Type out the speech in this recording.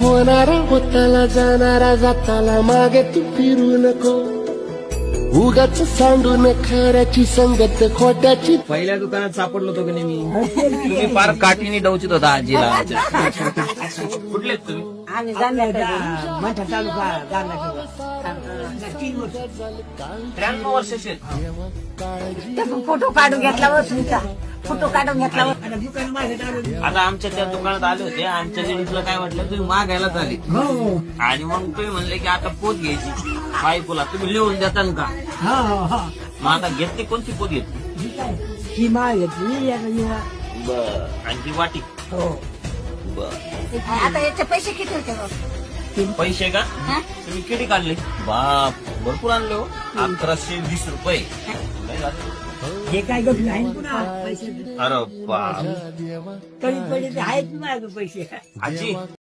होणारा होताला जाणारा जाताला मागे तू फिरू नको. उगाच सांडून खऱ्याची संगत खोट्याची. पहिल्या दुकानात सापडलो होतो की नाही मी. तुम्ही फार काठीने डवचित होता आजीला. कुठले आहेत तुम्ही? आम्ही मोठा तालुका जाणार 3 वर्ष 93 वर्षाचे आहेत. फोटो काढून घेतला व तुमचा फोटो काढून घेतला व दुकान माझ्या आता आमच्या त्या दुकानात आले होते. आमच्या लेडीजला काय म्हटलं, तुम्ही मागायला आले आणि मग तुम्ही म्हणले की आता पोत घ्यायची बायकोला, तुम्ही लिहून देताल का? मग आता घेतली कोणती पोत घेतली? ही माळ घेतली बर. आणि ती वाटी? हो. बर. आता याचे पैसे किती होते? पैसे का? तुम्ही किती काढले? बाप, भरपूर आणले हो. 1120 रुपये. लय झाले. हे काय गप नाही पुन्हा पैसे अरे बाप. तरी पडले आहेत माझे पैसे. आजी